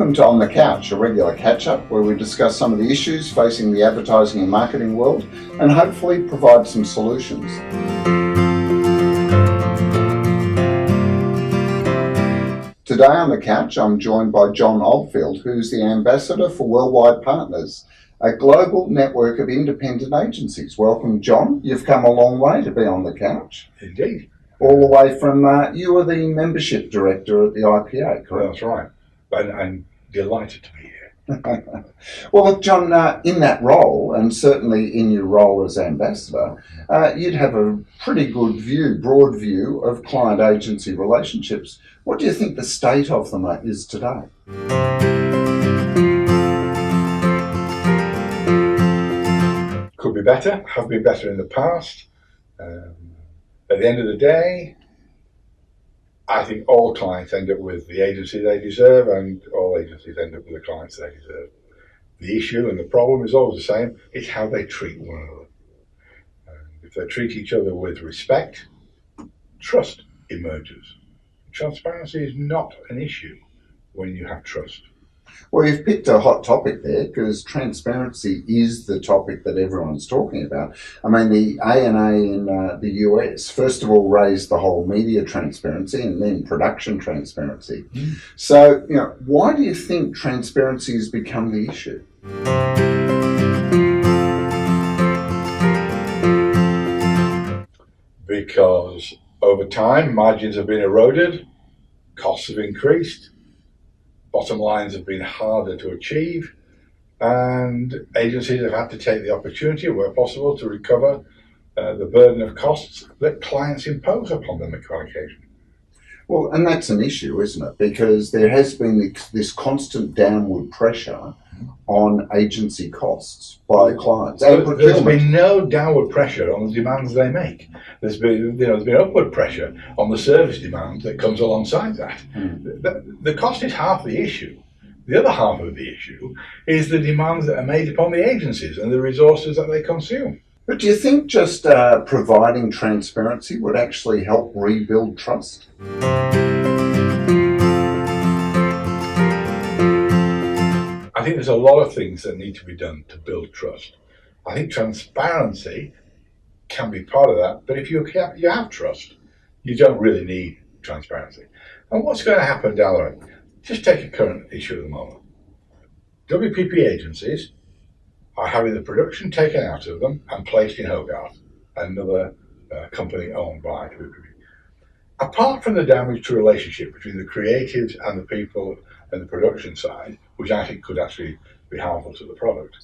Welcome to On the Couch, a regular catch-up where we discuss some of the issues facing the advertising and marketing world and hopefully provide some solutions. Today on the couch, I'm joined by John Oldfield, who's the Ambassador for Worldwide Partners, a global network of independent agencies. Welcome, John. You've come a long way to be on the couch. Indeed. All the way from, you were the membership director at the IPA, correct? That's right. I'm delighted to be here. Well, look, John, in that role, and certainly in your role as ambassador, you'd have a pretty good view, broad view of client-agency relationships. What do you think the state of them is today? Could be better, have been better in the past. At the end of the day, I think all clients end up with the agency they deserve, and all agencies end up with the clients they deserve. The issue and the problem is always the same. It's how they treat one another. If they treat each other with respect, trust emerges. Transparency is not an issue when you have trust. Well, you've picked a hot topic there because transparency is the topic that everyone's talking about. I mean, the ANA in the US, first of all, raised the whole media transparency and then production transparency. So, why do you think transparency has become the issue? Because over time, margins have been eroded, costs have increased, bottom lines have been harder to achieve, and agencies have had to take the opportunity, where possible, to recover the burden of costs that clients impose upon them on occasion. Well, and that's an issue, isn't it? Because there has been this constant downward pressure on agency costs by clients. There's been no downward pressure on the demands they make. There's been upward pressure on the service demand that comes alongside that. The cost is half the issue. The other half of the issue is the demands that are made upon the agencies and the resources that they consume. But do you think just providing transparency would actually help rebuild trust? I think there's a lot of things that need to be done to build trust. I think transparency can be part of that, but if you have trust, you don't really need transparency. And what's going to happen down the road? Just take a current issue at the moment. WPP agencies are having the production taken out of them and placed in Hogarth, another company owned by WPP. Apart from the damage to relationship between the creatives and the people and the production side, which I think could actually be harmful to the product,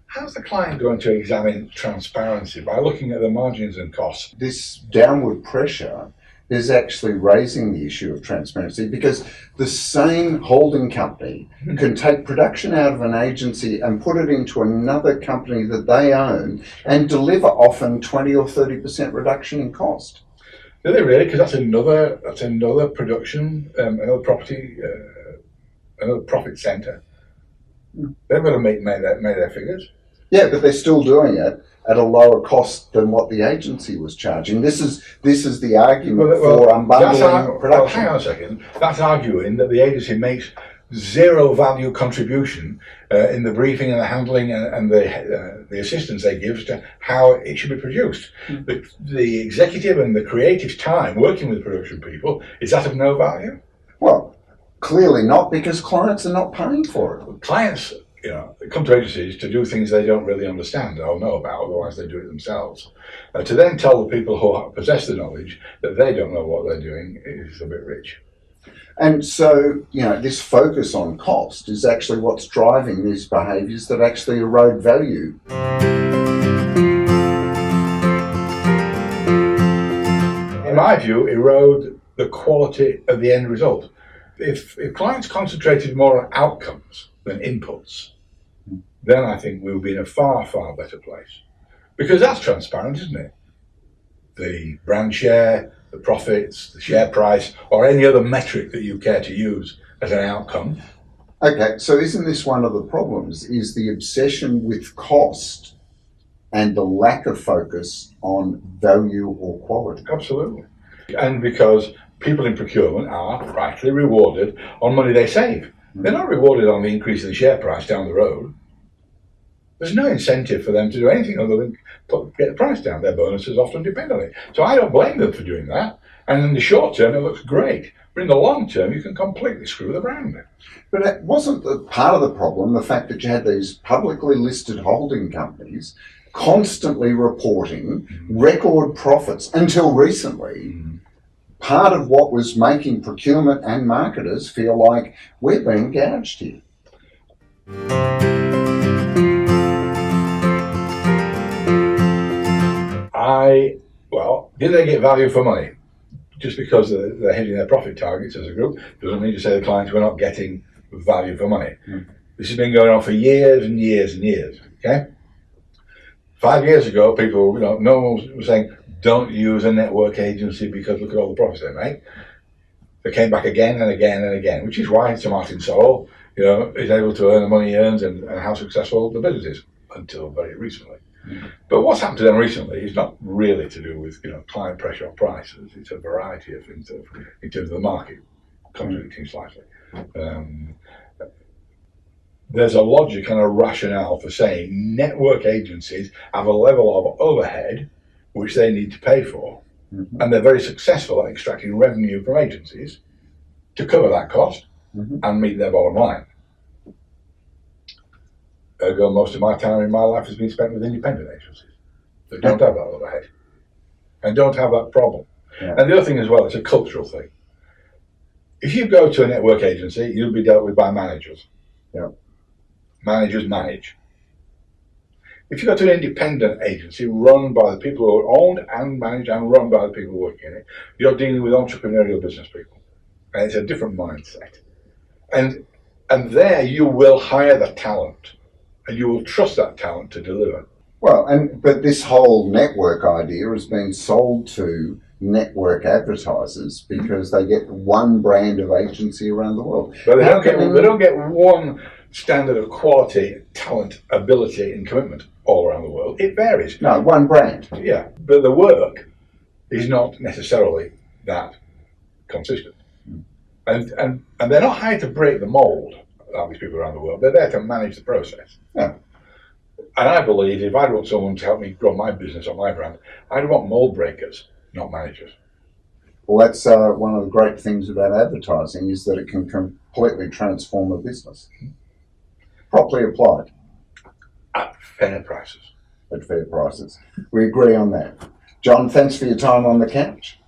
how's the client going to examine transparency by looking at the margins and costs? This downward pressure is actually raising the issue of transparency because the same holding company can take production out of an agency and put it into another company that they own and deliver often 20 or 30% reduction in cost. Do they really? Because that's another production, another property, another profit centre. They've got to make their figures. Yeah, but they're still doing it at a lower cost than what the agency was charging. This is the argument for unbundling production. Well, hang on a second. That's arguing that the agency makes zero value contribution in the briefing and the handling and the assistance they give to how it should be produced. The executive and the creative time working with production people, is that of no value? Well, clearly not, because clients are not paying for it. Clients, come to agencies to do things they don't really understand or know about, otherwise they do it themselves. To then tell the people who possess the knowledge that they don't know what they're doing is a bit rich. And so, this focus on cost is actually what's driving these behaviours that actually erode value. In my view, erode the quality of the end result. If clients concentrated more on outcomes than inputs, then I think we'll be in a far, far better place. Because that's transparent, isn't it? The brand share, the profits, the share price, or any other metric that you care to use as an outcome. Okay, so isn't this one of the problems, is the obsession with cost and the lack of focus on value or quality? Absolutely. And because people in procurement are rightly rewarded on money they save. They're not rewarded on the increase in the share price down the road. There's no incentive for them to do anything other than get the price down. Their bonuses often depend on it. So I don't blame them for doing that. And in the short term, it looks great. But in the long term, you can completely screw the brand. But it wasn't part of the problem the fact that you had these publicly listed holding companies constantly reporting record profits until recently. Part of what was making procurement and marketers feel like we're being gouged here. Did they get value for money? Just because they're hitting their profit targets as a group doesn't mean to say the clients were not getting value for money. This has been going on for years and years and years. Okay, 5 years ago, people, no one was saying don't use a network agency because look at all the profits they make. They came back again and again and again, which is why Sir Martin Sorrell, is able to earn the money he earns and how successful the business is until very recently. But what's happened to them recently is not really to do with client pressure on prices. It's a variety of things in terms of the market contradicting slightly. There's a logic and a rationale for saying network agencies have a level of overhead which they need to pay for, and they're very successful at extracting revenue from agencies to cover that cost and meet their bottom line. Ergo, most of my time in my life has been spent with independent agencies that don't have that overhead and don't have that problem. Yeah. And the other thing as well, it's a cultural thing. If you go to a network agency, you'll be dealt with by managers. Yeah. Managers manage. If you go to an independent agency run by the people who are owned and managed and run by the people working in it, you're dealing with entrepreneurial business people. And it's a different mindset. And there you will hire the talent. And you will trust that talent to deliver. Well, but this whole network idea has been sold to network advertisers because they get one brand of agency around the world. But they don't get one standard of quality, talent, ability, and commitment all around the world. It varies. No, one brand. Yeah, but the work is not necessarily that consistent. And they're not hired to break the mold. These people around the world, they're there to manage the process. Yeah. And I believe if I want someone to help me grow my business or my brand, I'd want mold breakers, not managers. Well, that's one of the great things about advertising is that it can completely transform a business. Properly applied. At fair prices. At fair prices. We agree on that. John, thanks for your time on the couch.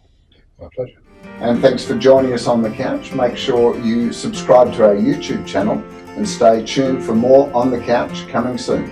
My pleasure. And thanks for joining us on the couch. Make sure you subscribe to our YouTube channel and stay tuned for more On the Couch coming soon.